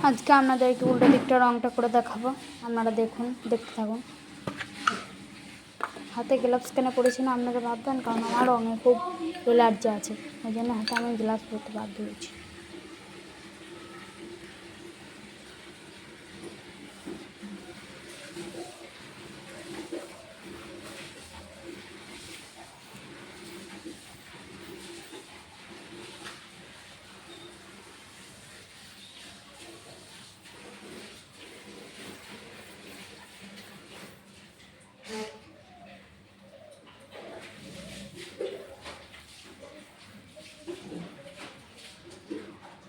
আজকে আপনাদেরকে উল্টো দিকটা রংটা করে দেখাবো, আপনারা দেখুন, দেখতে থাকুন। হাতে গ্লাভস কেন পরেছি না আপনারা ভাববেন, কারণ আমার রঙে খুব অ্যালার্জি আছে, ওই জন্য হাতে আমি গ্লাভস পরতে বাধ্য হয়েছি।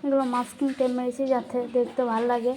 এগুলো মাস্কিং টেপ মেরেছি যাতে দেখতে ভালো লাগে।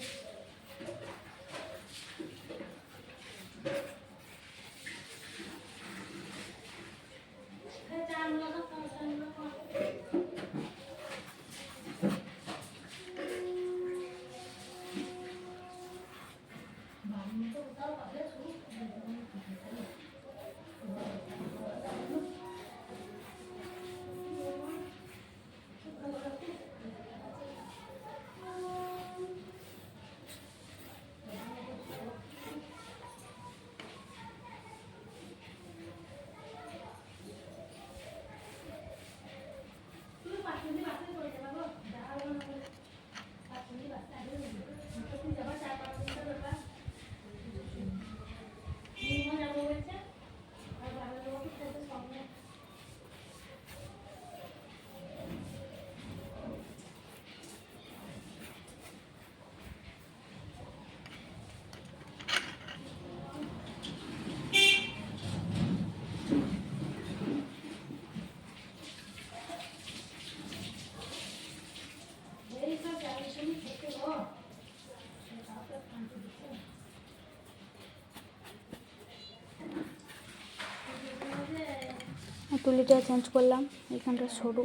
তুলিটা চেঞ্জ করলাম, এখানটা সরু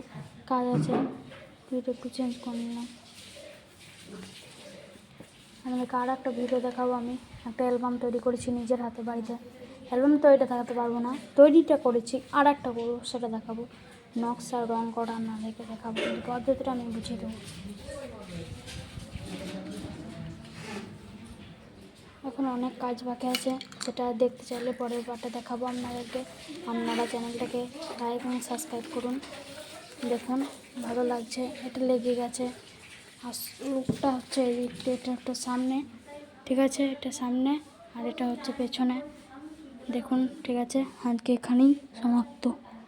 কাজ আছে, তুলিটা একটু চেঞ্জ করে নিলাম। আমাদেরকে আর একটা ভিডিও দেখাবো। আমি একটা অ্যালবাম তৈরি করেছি নিজের হাতে বাড়িতে। অ্যালবাম তৈরিটা দেখাতে পারবো না, তৈরিটা করেছি, আর একটা করবো, সেটা দেখাবো। নকশা রং করা আপনাদেরকে দেখাবো, কিন্তু পদ্ধতিটা আমি বুঝিয়ে দেবো। এখন অনেক কাজ বাকি আছে, সেটা দেখতে চাইলে পরের পার্টে দেখাবো আপনাদেরকে। আপনারা চ্যানেলটাকে লাইক এবং সাবস্ক্রাইব করুন। দেখুন ভালো লাগছে, এটা লেগে গেছে। আর লুকটা হচ্ছে এই দিকটা, এটা একটা সামনে, ঠিক আছে, এটা সামনে, আর এটা হচ্ছে পেছনে। দেখুন, ঠিক আছে, আজকে এখানেই সমাপ্ত।